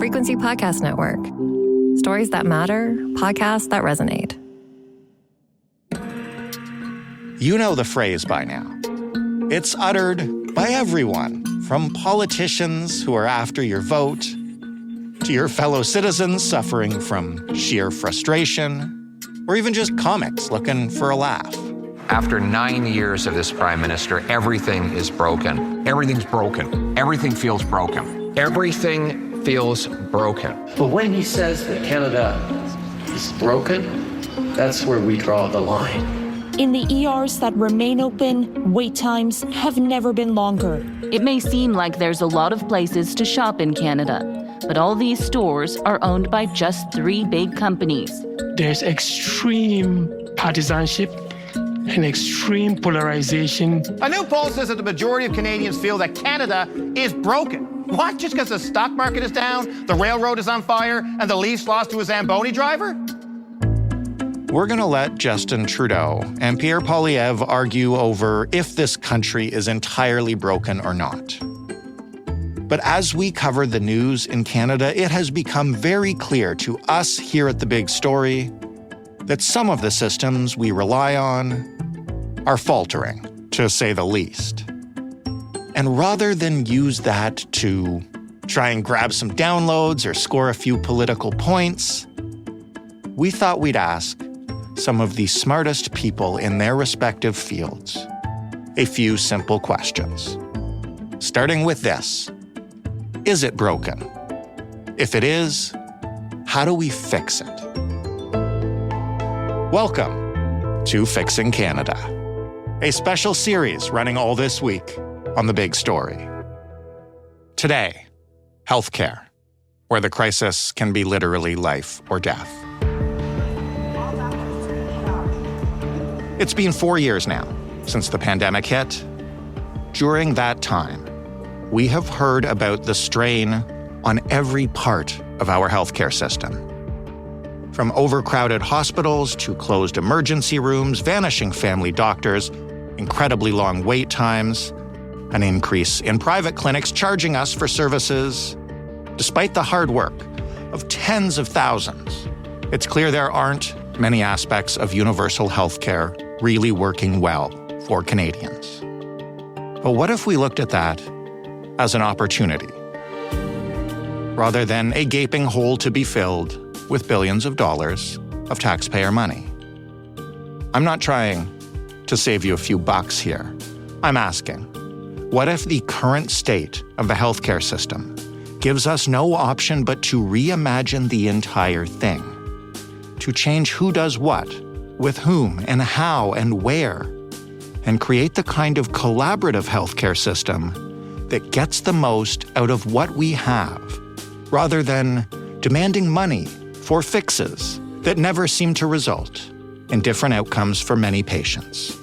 Frequency Podcast Network. Stories that matter, podcasts that resonate. You know the phrase by now. It's uttered by everyone, from politicians who are after your vote, to your fellow citizens suffering from sheer frustration, or even just comics looking for a laugh. After 9 years of this prime minister, everything is broken. Everything's broken. Everything feels broken. Everything feels broken. But when he says that Canada is broken, that's where we draw the line. In the ERs that remain open, wait times have never been longer. It may seem like there's a lot of places to shop in Canada, but all these stores are owned by just 3 big companies. There's extreme partisanship and extreme polarization. A new poll says that the majority of Canadians feel that Canada is broken. What? Just because the stock market is down, the railroad is on fire, and the Leafs lost to a Zamboni driver? We're going to let Justin Trudeau and Pierre Poilievre argue over if this country is entirely broken or not. But as we cover the news in Canada, it has become very clear to us here at The Big Story that some of the systems we rely on are faltering, to say the least. And rather than use that to try and grab some downloads or score a few political points, we thought we'd ask some of the smartest people in their respective fields a few simple questions. Starting with this: is it broken? If it is, how do we fix it? Welcome to Fixing Canada, a special series running all this week on The Big Story. Today, healthcare, where the crisis can be literally life or death. It's been 4 years now since the pandemic hit. During that time, we have heard about the strain on every part of our healthcare system. From overcrowded hospitals to closed emergency rooms, vanishing family doctors, incredibly long wait times, an increase in private clinics charging us for services. Despite the hard work of tens of thousands, it's clear there aren't many aspects of universal healthcare really working well for Canadians. But what if we looked at that as an opportunity, rather than a gaping hole to be filled with billions of dollars of taxpayer money? I'm not trying to save you a few bucks here. I'm asking, what if the current state of the healthcare system gives us no option but to reimagine the entire thing, to change who does what, with whom and how and where, and create the kind of collaborative healthcare system that gets the most out of what we have, rather than demanding money for fixes that never seem to result in different outcomes for many patients?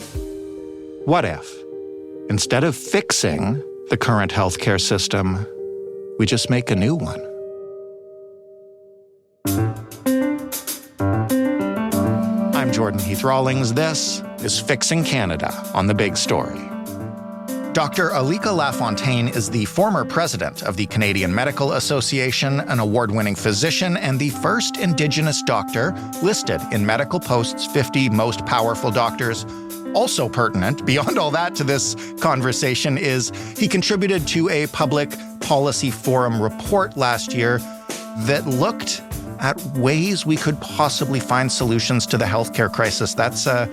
What if, instead of fixing the current healthcare system, we just make a new one? I'm Jordan Heath Rawlings. This is Fixing Canada on The Big Story. Dr. Alika Lafontaine is the former president of the Canadian Medical Association, an award-winning physician, and the first Indigenous doctor listed in Medical Post's 50 Most Powerful Doctors. Also pertinent, beyond all that, to this conversation is he contributed to a public policy forum report last year that looked at ways we could possibly find solutions to the healthcare crisis. That's a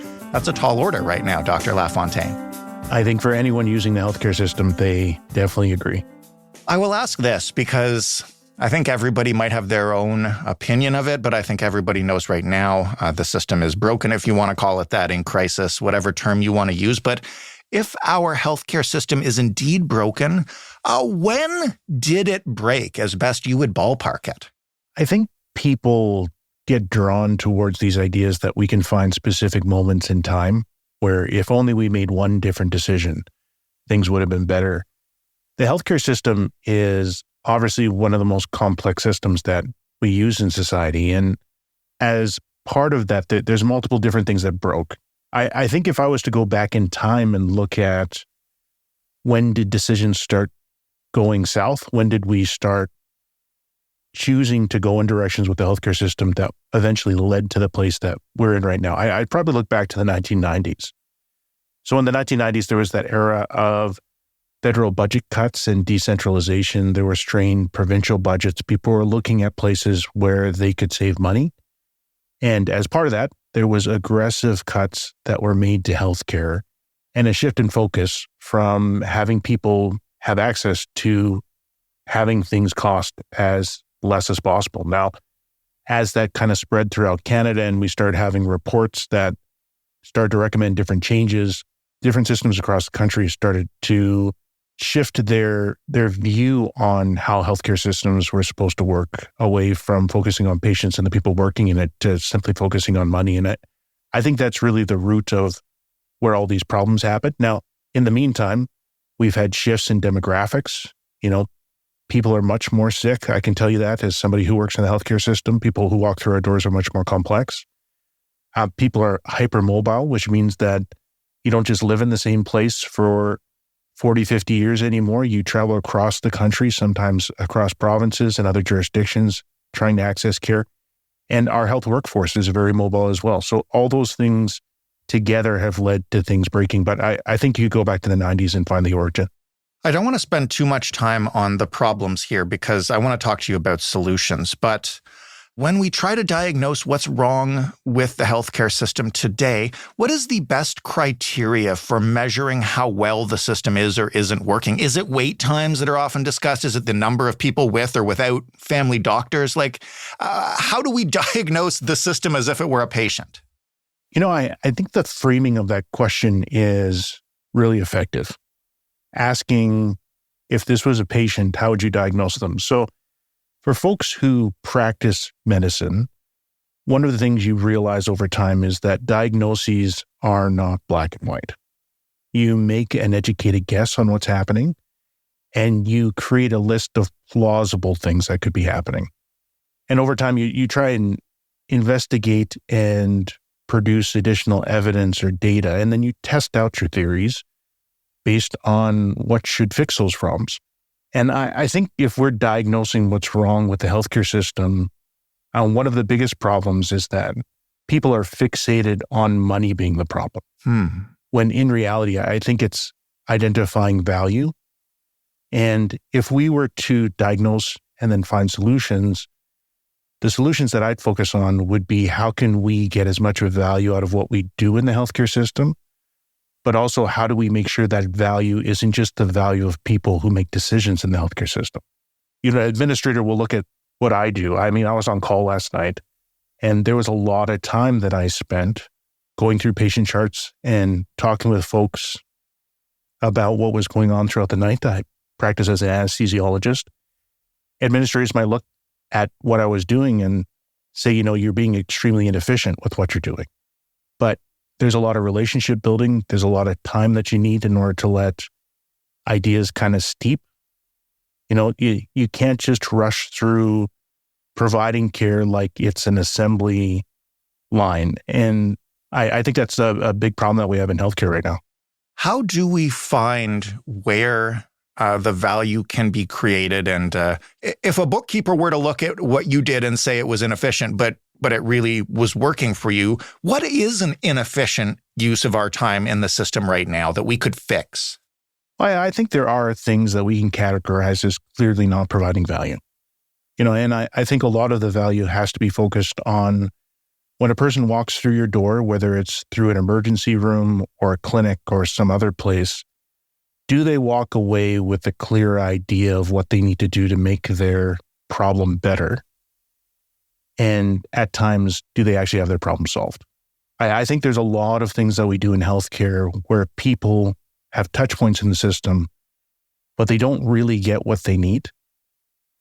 tall order right now, Dr. Lafontaine. I think for anyone using the healthcare system, they definitely agree. I will ask this because I think everybody might have their own opinion of it, but I think everybody knows right now the system is broken, if you want to call it that, in crisis, whatever term you want to use. But if our healthcare system is indeed broken, when did it break, as best you would ballpark it? I think people get drawn towards these ideas that we can find specific moments in time where if only we made one different decision, things would have been better. The healthcare system is obviously one of the most complex systems that we use in society. And as part of that, there's multiple different things that broke. I think if I was to go back in time and look at when did decisions start going south, when did we start choosing to go in directions with the healthcare system that eventually led to the place that we're in right now. I'd probably look back to the 1990s. So in the 1990s, there was that era of federal budget cuts and decentralization. There were strained provincial budgets. People were looking at places where they could save money. And as part of that, there was aggressive cuts that were made to healthcare and a shift in focus from having people have access to having things cost as less as possible. Now, as that kind of spread throughout Canada and we started having reports that started to recommend different changes, different systems across the country started to shift their view on how healthcare systems were supposed to work away from focusing on patients and the people working in it to simply focusing on money in it. I think that's really the root of where all these problems happen. Now, in the meantime, we've had shifts in demographics. People are much more sick. I can tell you that as somebody who works in the healthcare system. People who walk through our doors are much more complex. People are hypermobile, which means that you don't just live in the same place for 40, 50 years anymore. You travel across the country, sometimes across provinces and other jurisdictions, trying to access care. And our health workforce is very mobile as well. So all those things together have led to things breaking. But I think you go back to the 90s and find the origin. I don't want to spend too much time on the problems here because I want to talk to you about solutions. But when we try to diagnose what's wrong with the healthcare system today, what is the best criteria for measuring how well the system is or isn't working? Is it wait times that are often discussed? Is it the number of people with or without family doctors? How do we diagnose the system as if it were a patient? I think the framing of that question is really effective. Asking if this was a patient, how would you diagnose them? So for folks who practice medicine, one of the things you realize over time is that diagnoses are not black and white. You make an educated guess on what's happening, and you create a list of plausible things that could be happening. And over time, you try and investigate and produce additional evidence or data, and then you test out your theories based on what should fix those problems. And I think if we're diagnosing what's wrong with the healthcare system, one of the biggest problems is that people are fixated on money being the problem. When in reality, I think it's identifying value. And if we were to diagnose and then find solutions, the solutions that I'd focus on would be how can we get as much of value out of what we do in the healthcare system, but also how do we make sure that value isn't just the value of people who make decisions in the healthcare system. An administrator will look at what I do. I was on call last night, and there was a lot of time that I spent going through patient charts and talking with folks about what was going on throughout the night. I practice as an anesthesiologist. Administrators might look at what I was doing and say, you're being extremely inefficient with what you're doing. But there's a lot of relationship building. There's a lot of time that you need in order to let ideas kind of steep. You can't just rush through providing care like it's an assembly line. And I think that's a big problem that we have in healthcare right now. How do we find where the value can be created? And if a bookkeeper were to look at what you did and say it was inefficient, but it really was working for you, what is an inefficient use of our time in the system right now that we could fix? I think there are things that we can categorize as clearly not providing value. And I think a lot of the value has to be focused on when a person walks through your door, whether it's through an emergency room or a clinic or some other place, do they walk away with a clear idea of what they need to do to make their problem better? And at times, do they actually have their problem solved? I think there's a lot of things that we do in healthcare where people have touch points in the system, but they don't really get what they need.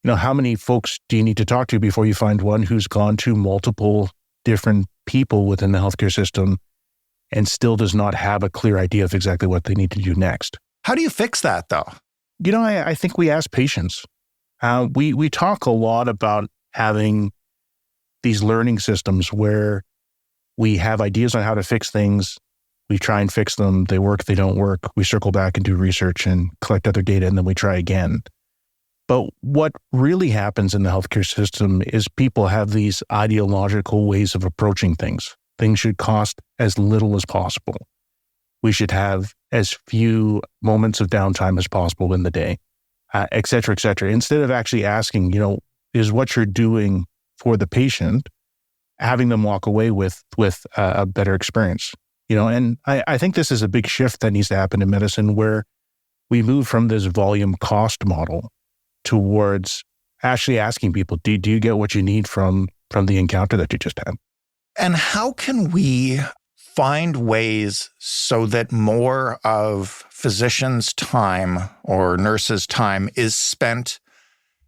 How many folks do you need to talk to before you find one who's gone to multiple different people within the healthcare system and still does not have a clear idea of exactly what they need to do next? How do you fix that, though? I think we ask patients. We talk a lot about having these learning systems where we have ideas on how to fix things. We try and fix them. They work, they don't work. We circle back and do research and collect other data, and then we try again. But what really happens in the healthcare system is people have these ideological ways of approaching things. Things should cost as little as possible. We should have as few moments of downtime as possible in the day, et cetera, et cetera. Instead of actually asking, is what you're doing for the patient, having them walk away with a better experience. And I think this is a big shift that needs to happen in medicine, where we move from this volume cost model towards actually asking people, do you get what you need from the encounter that you just had? And how can we find ways so that more of physicians' time or nurses' time is spent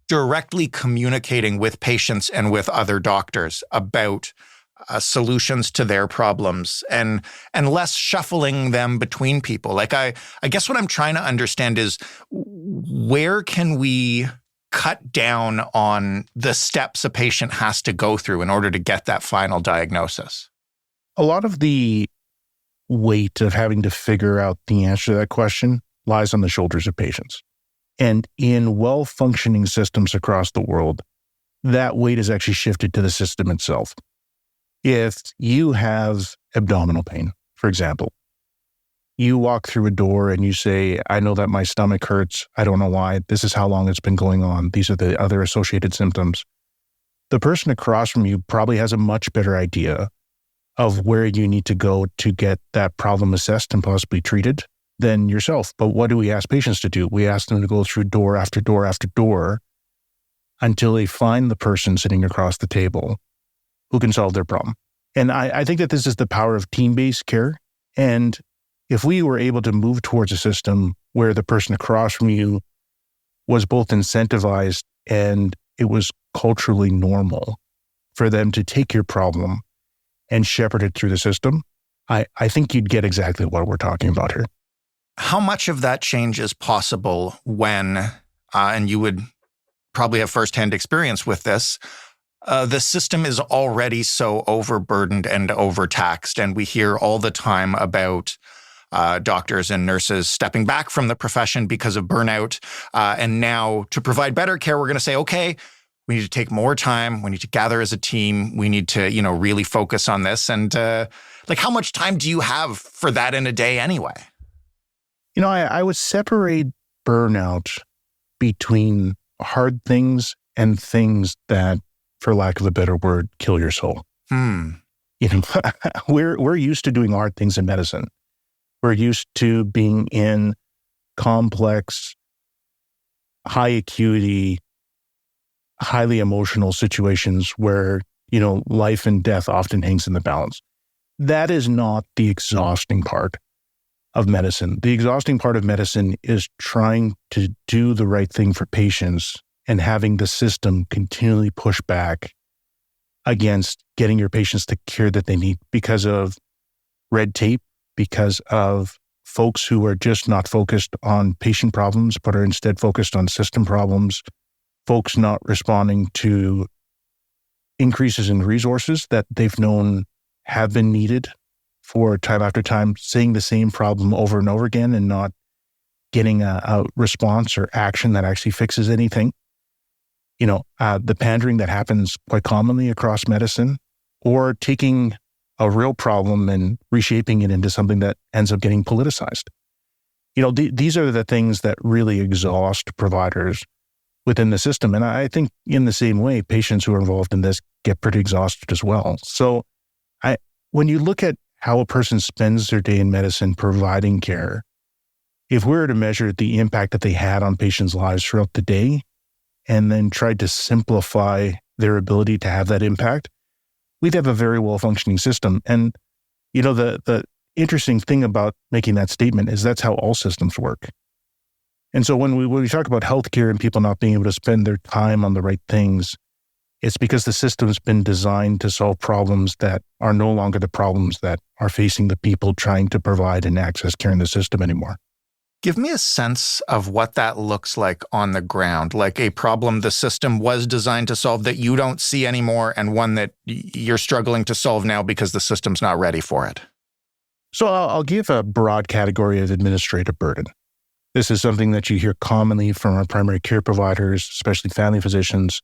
directly communicating with patients and with other doctors about solutions to their problems and less shuffling them between people? Like, I guess what I'm trying to understand is, where can we cut down on the steps a patient has to go through in order to get that final diagnosis? A lot of the weight of having to figure out the answer to that question lies on the shoulders of patients. And in well-functioning systems across the world, that weight is actually shifted to the system itself. If you have abdominal pain, for example, you walk through a door and you say, I know that my stomach hurts. I don't know why. This is how long it's been going on. These are the other associated symptoms. The person across from you probably has a much better idea of where you need to go to get that problem assessed and possibly treated than yourself. But what do we ask patients to do? We ask them to go through door after door after door until they find the person sitting across the table who can solve their problem. And I think that this is the power of team-based care. And if we were able to move towards a system where the person across from you was both incentivized and it was culturally normal for them to take your problem and shepherd it through the system, I think you'd get exactly what we're talking about here. How much of that change is possible when, and you would probably have firsthand experience with this, the system is already so overburdened and overtaxed, and we hear all the time about doctors and nurses stepping back from the profession because of burnout. And now, to provide better care, we're going to say, okay, we need to take more time. We need to gather as a team. We need to, really focus on this. And how much time do you have for that in a day anyway? I would separate burnout between hard things and things that, for lack of a better word, kill your soul. We're used to doing hard things in medicine. We're used to being in complex, high acuity, highly emotional situations where, life and death often hangs in the balance. That is not the exhausting part of medicine. The exhausting part of medicine is trying to do the right thing for patients and having the system continually push back against getting your patients the care that they need because of red tape, because of folks who are just not focused on patient problems, but are instead focused on system problems, folks not responding to increases in resources that they've known have been needed for time after time, seeing the same problem over and over again and not getting a response or action that actually fixes anything. The pandering that happens quite commonly across medicine, or taking a real problem and reshaping it into something that ends up getting politicized. These are the things that really exhaust providers within the system. And I think in the same way, patients who are involved in this get pretty exhausted as well. So when you look at how a person spends their day in medicine providing care, if we were to measure the impact that they had on patients' lives throughout the day and then tried to simplify their ability to have that impact, we'd have a very well-functioning system. And, the interesting thing about making that statement is that's how all systems work. And so when we talk about healthcare and people not being able to spend their time on the right things, it's because the system's been designed to solve problems that are no longer the problems that are facing the people trying to provide and access care in the system anymore. Give me a sense of what that looks like on the ground, like a problem the system was designed to solve that you don't see anymore, and one that you're struggling to solve now because the system's not ready for it. So I'll give a broad category of administrative burden. This is something that you hear commonly from our primary care providers, especially family physicians.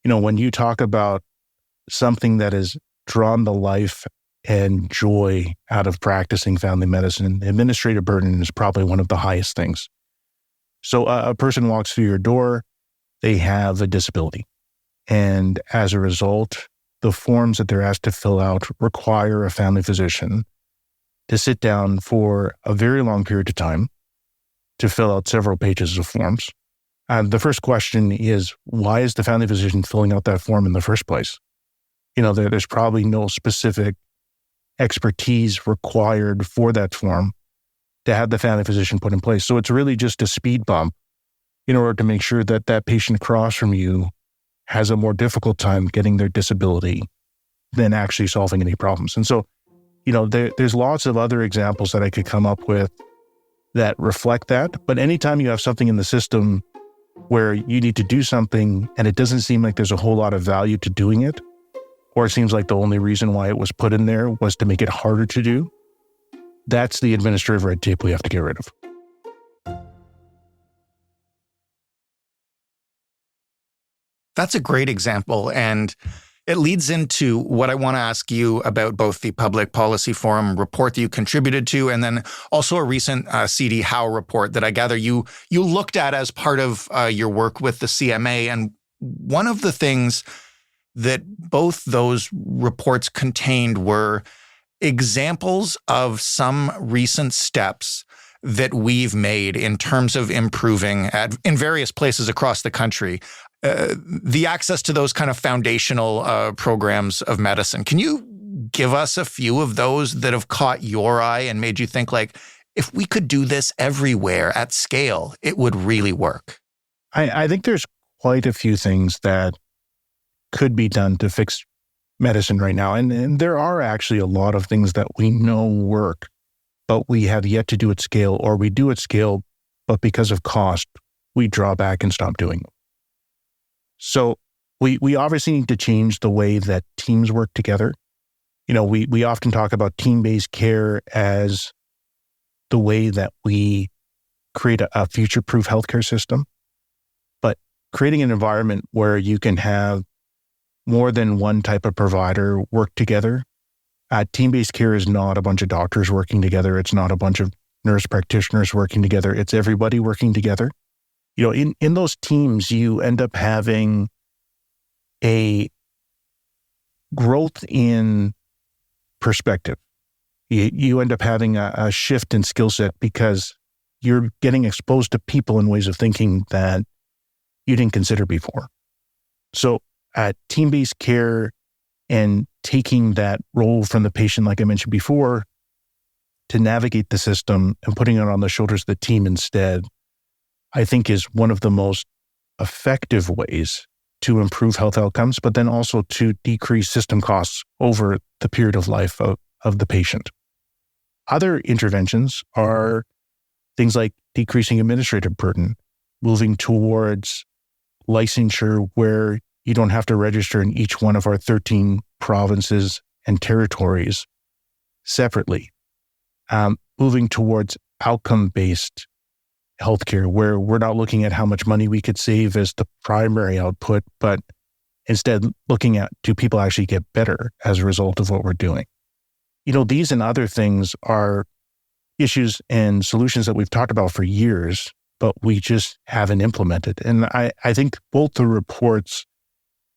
When you talk about something that has drawn the life and joy out of practicing family medicine, administrative burden is probably one of the highest things. So a person walks through your door, they have a disability. And as a result, the forms that they're asked to fill out require a family physician to sit down for a very long period of time to fill out several pages of forms. And the first question is, why is the family physician filling out that form in the first place? There's probably no specific expertise required for that form to have the family physician put in place. So it's really just a speed bump in order to make sure that that patient across from you has a more difficult time getting their disability than actually solving any problems. And so, there's lots of other examples that I could come up with that reflect that. But anytime you have something in the system where you need to do something and it doesn't seem like there's a whole lot of value to doing it, or it seems like the only reason why it was put in there was to make it harder to do, that's the administrative red tape we have to get rid of. That's a great example. And it leads into what I want to ask you about both the Public Policy Forum report that you contributed to, and then also a recent CD Howe report that I gather you looked at as part of your work with the CMA. And one of the things that both those reports contained were examples of some recent steps that we've made in terms of improving in various places across the country. The access to those kind of foundational programs of medicine. Can you give us a few of those that have caught your eye and made you think, like, if we could do this everywhere at scale, it would really work? I think there's quite a few things that could be done to fix medicine right now. And there are actually a lot of things that we know work, but we have yet to do at scale, or we do at scale, but because of cost, we draw back and stop doing them. So we obviously need to change the way that teams work together. We often talk about team-based care as the way that we create a future-proof healthcare system. But creating an environment where you can have more than one type of provider work together. Team-based care is not a bunch of doctors working together. It's not a bunch of nurse practitioners working together. It's everybody working together. In those teams, you end up having a growth in perspective. You end up having a shift in skill set because you're getting exposed to people and ways of thinking that you didn't consider before. So team-based care and taking that role from the patient, like I mentioned before, to navigate the system and putting it on the shoulders of the team instead, I think is one of the most effective ways to improve health outcomes, but then also to decrease system costs over the period of life of the patient. Other interventions are things like decreasing administrative burden, moving towards licensure where you don't have to register in each one of our 13 provinces and territories separately, moving towards outcome-based healthcare, where we're not looking at how much money we could save as the primary output, but instead looking at, do people actually get better as a result of what we're doing? These and other things are issues and solutions that we've talked about for years, but we just haven't implemented. And I think both the reports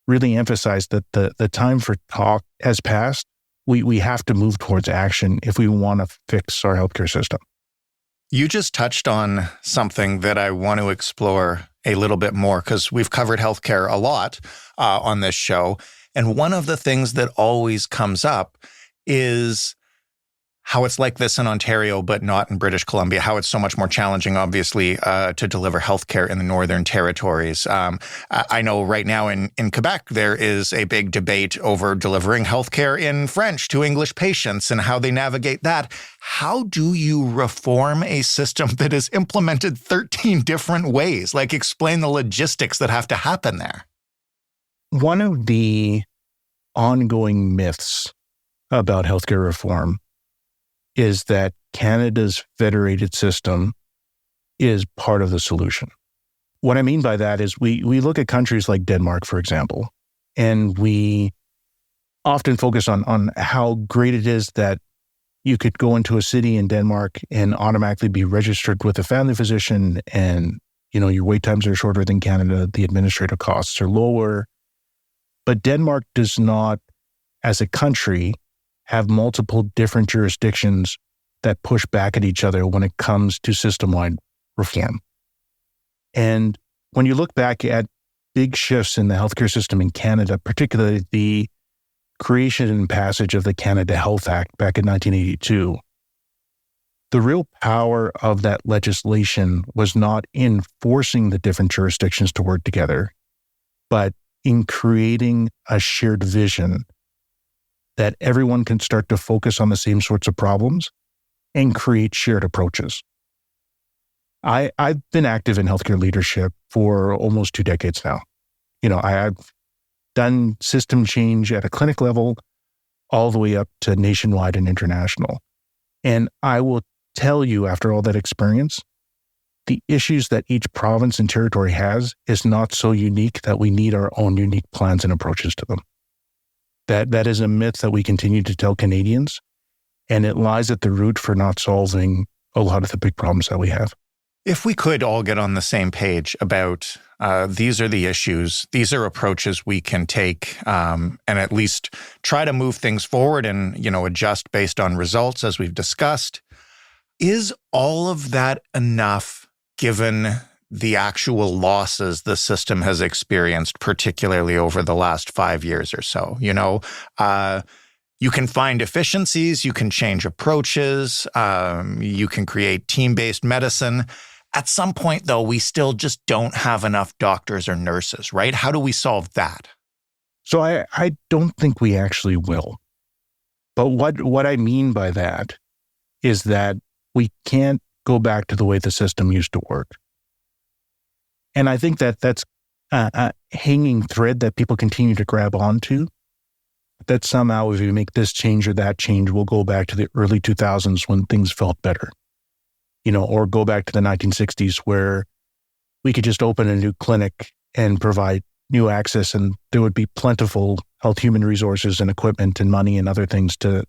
really emphasize that the time for talk has passed. We have to move towards action if we want to fix our healthcare system. You just touched on something that I want to explore a little bit more, because we've covered healthcare a lot on this show. And one of the things that always comes up is how it's like this in Ontario, but not in British Columbia, how it's so much more challenging, obviously, to deliver healthcare in the Northern Territories. I know right now in Quebec, there is a big debate over delivering healthcare in French to English patients and how they navigate that. How do you reform a system that is implemented 13 different ways? Like, explain the logistics that have to happen there. One of the ongoing myths about healthcare reform is that Canada's federated system is part of the solution. What I mean by that is we look at countries like Denmark, for example, and we often focus on how great it is that you could go into a city in Denmark and automatically be registered with a family physician, and your wait times are shorter than Canada, the administrative costs are lower. But Denmark does not, as a country, have multiple different jurisdictions that push back at each other when it comes to system-wide reform. And when you look back at big shifts in the healthcare system in Canada, particularly the creation and passage of the Canada Health Act back in 1982, the real power of that legislation was not in forcing the different jurisdictions to work together, but in creating a shared vision that everyone can start to focus on the same sorts of problems and create shared approaches. I've been active in healthcare leadership for almost 2 decades now. I've done system change at a clinic level all the way up to nationwide and international. And I will tell you, after all that experience, the issues that each province and territory has is not so unique that we need our own unique plans and approaches to them. That is a myth that we continue to tell Canadians, and it lies at the root for not solving a lot of the big problems that we have. If we could all get on the same page about these are the issues, these are approaches we can take, and at least try to move things forward and, adjust based on results, as we've discussed. Is all of that enough given the actual losses the system has experienced, particularly over the last 5 years or so? You can find efficiencies, you can change approaches, you can create team-based medicine. At some point, though, we still just don't have enough doctors or nurses, right? How do we solve that? So I don't think we actually will. But what I mean by that is that we can't go back to the way the system used to work. And I think that's a hanging thread that people continue to grab onto, that somehow if we make this change or that change, we'll go back to the early 2000s when things felt better. Or go back to the 1960s where we could just open a new clinic and provide new access, and there would be plentiful health human resources and equipment and money and other things to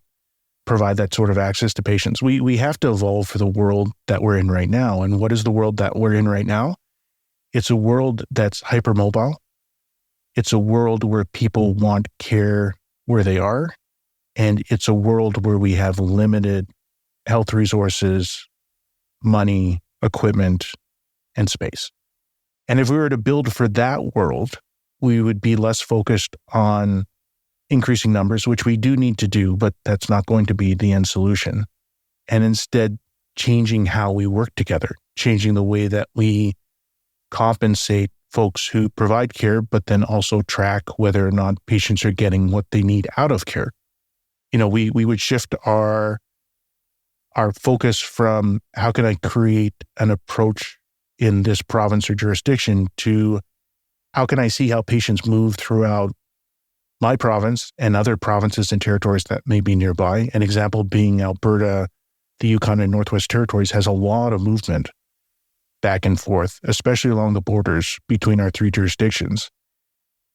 provide that sort of access to patients. We have to evolve for the world that we're in right now. And what is the world that we're in right now? It's a world that's hypermobile. It's a world where people want care where they are. And it's a world where we have limited health resources, money, equipment, and space. And if we were to build for that world, we would be less focused on increasing numbers, which we do need to do, but that's not going to be the end solution. And instead, changing how we work together, changing the way that we compensate folks who provide care, but then also track whether or not patients are getting what they need out of care. We would shift our focus from how can I create an approach in this province or jurisdiction to how can I see how patients move throughout my province and other provinces and territories that may be nearby. An example being Alberta, the Yukon and Northwest Territories has a lot of movement back and forth, especially along the borders between our 3 jurisdictions.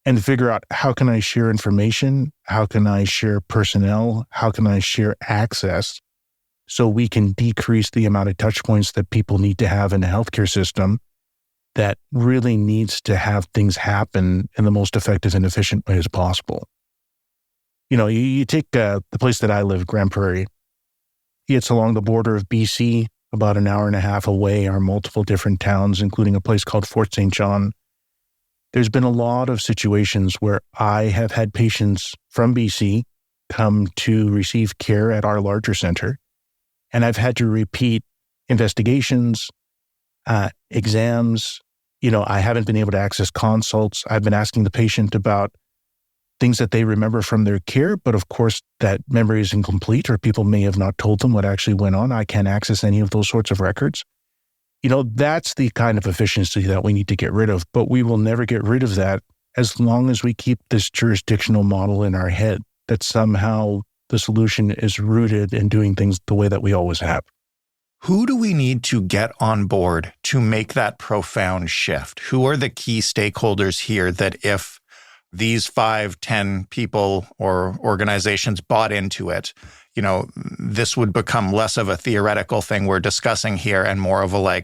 And figure out how can I share information, how can I share personnel, how can I share access, so we can decrease the amount of touch points that people need to have in a healthcare system that really needs to have things happen in the most effective and efficient way as possible. You take the place that I live, Grand Prairie. It's along the border of BC, about an hour and a half away are multiple different towns, including a place called Fort St. John. There's been a lot of situations where I have had patients from BC come to receive care at our larger center, and I've had to repeat investigations, exams. I haven't been able to access consults. I've been asking the patient about things that they remember from their care, but of course that memory is incomplete, or people may have not told them what actually went on. I can't access any of those sorts of records. That's the kind of efficiency that we need to get rid of, but we will never get rid of that as long as we keep this jurisdictional model in our head, that somehow the solution is rooted in doing things the way that we always have. Who do we need to get on board to make that profound shift? Who are the key stakeholders here that if these 5, 10 people or organizations bought into it, this would become less of a theoretical thing we're discussing here and more of a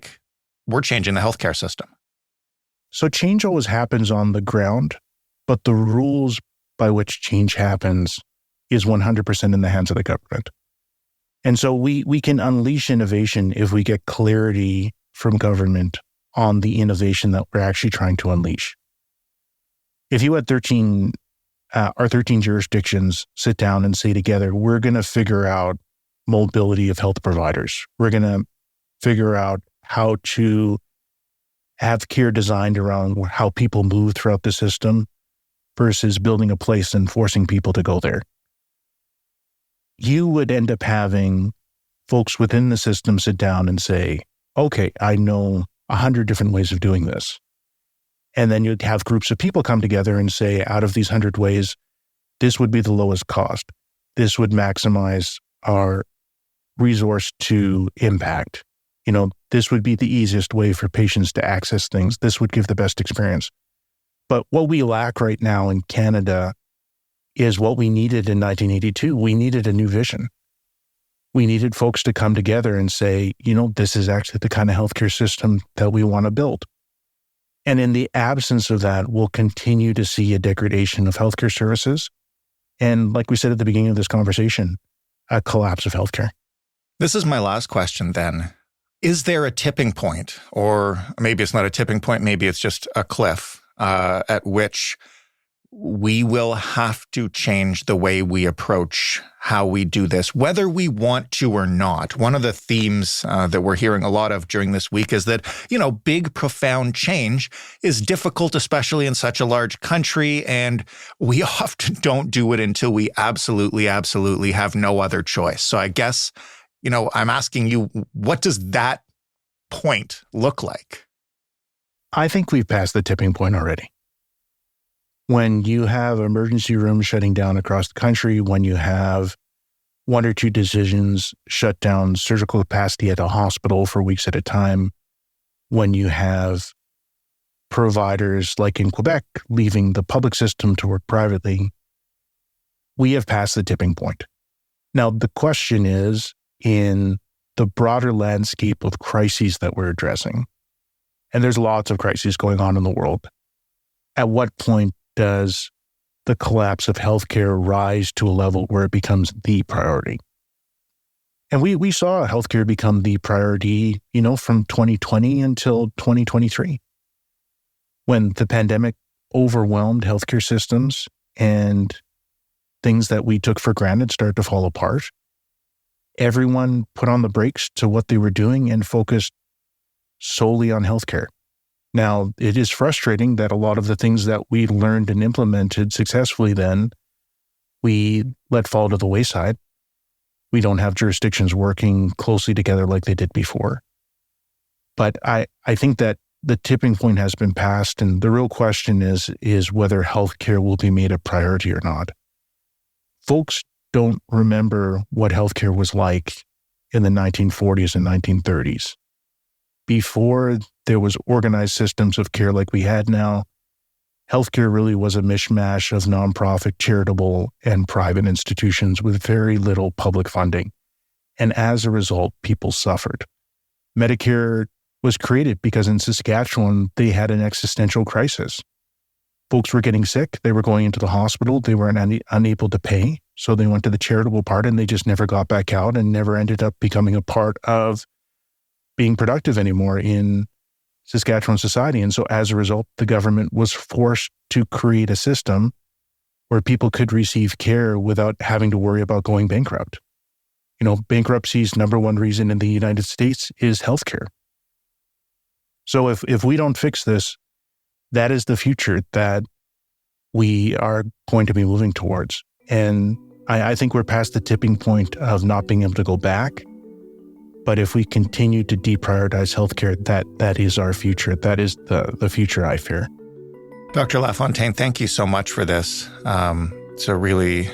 we're changing the healthcare system? So change always happens on the ground, but the rules by which change happens is 100% in the hands of the government. And so we can unleash innovation if we get clarity from government on the innovation that we're actually trying to unleash. If you had 13 jurisdictions sit down and say together, we're going to figure out mobility of health providers. We're going to figure out how to have care designed around how people move throughout the system versus building a place and forcing people to go there. You would end up having folks within the system sit down and say, okay, I know 100 different ways of doing this. And then you'd have groups of people come together and say, out of these 100 ways, this would be the lowest cost. This would maximize our resource to impact. This would be the easiest way for patients to access things. This would give the best experience. But what we lack right now in Canada is what we needed in 1982. We needed a new vision. We needed folks to come together and say, this is actually the kind of healthcare system that we want to build. And in the absence of that, we'll continue to see a degradation of healthcare services. And like we said at the beginning of this conversation, a collapse of healthcare. This is my last question then. Is there a tipping point, or maybe it's not a tipping point, maybe it's just a cliff at which we will have to change the way we approach how we do this, whether we want to or not? One of the themes that we're hearing a lot of during this week is that, big, profound change is difficult, especially in such a large country, and we often don't do it until we absolutely, absolutely have no other choice. So I guess, I'm asking you, what does that point look like? I think we've passed the tipping point already. When you have emergency rooms shutting down across the country, when you have 1 or 2 decisions shut down surgical capacity at a hospital for weeks at a time, when you have providers like in Quebec leaving the public system to work privately, we have passed the tipping point. Now, the question is, in the broader landscape of crises that we're addressing, and there's lots of crises going on in the world, at what point does the collapse of healthcare rise to a level where it becomes the priority? And we saw healthcare become the priority, from 2020 until 2023, when the pandemic overwhelmed healthcare systems and things that we took for granted started to fall apart. Everyone put on the brakes to what they were doing and focused solely on healthcare. Now, it is frustrating that a lot of the things that we learned and implemented successfully then, we let fall to the wayside. We don't have jurisdictions working closely together like they did before. But I think that the tipping point has been passed, and the real question is whether healthcare will be made a priority or not. Folks don't remember what healthcare was like in the 1940s and 1930s. Before there was organized systems of care like we had now, healthcare really was a mishmash of nonprofit, charitable, and private institutions with very little public funding. And as a result, people suffered. Medicare was created because in Saskatchewan, they had an existential crisis. Folks were getting sick. They were going into the hospital. They were unable to pay. So they went to the charitable part and they just never got back out and never ended up becoming a part of being productive anymore in Saskatchewan society. And so as a result, the government was forced to create a system where people could receive care without having to worry about going bankrupt. Bankruptcy's number one reason in the United States is healthcare. So if we don't fix this, that is the future that we are going to be moving towards. And I think we're past the tipping point of not being able to go back. But if we continue to deprioritize healthcare, that is our future. That is the future I fear. Dr. LaFontaine, thank you so much for this. It's a really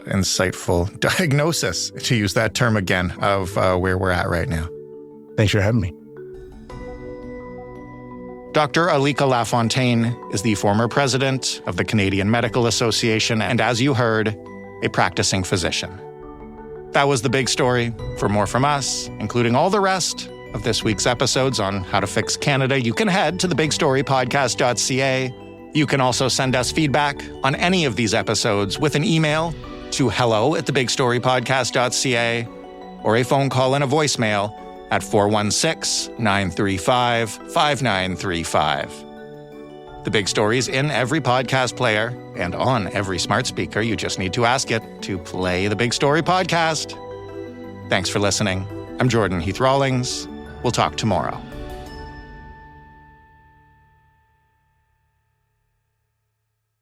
insightful diagnosis, to use that term again, of where we're at right now. Thanks for having me. Dr. Alika Lafontaine is the former president of the Canadian Medical Association and, as you heard, a practicing physician. That was the big story. For more from us, including all the rest of this week's episodes on how to fix Canada, you can head to thebigstorypodcast.ca. You can also send us feedback on any of these episodes with an email to hello@thebigstorypodcast.ca or a phone call and a voicemail at 416-935-5935. The Big Story's in every podcast player and on every smart speaker. You just need to ask it to play the Big Story Podcast. Thanks for listening. I'm Jordan Heath Rawlings. We'll talk tomorrow.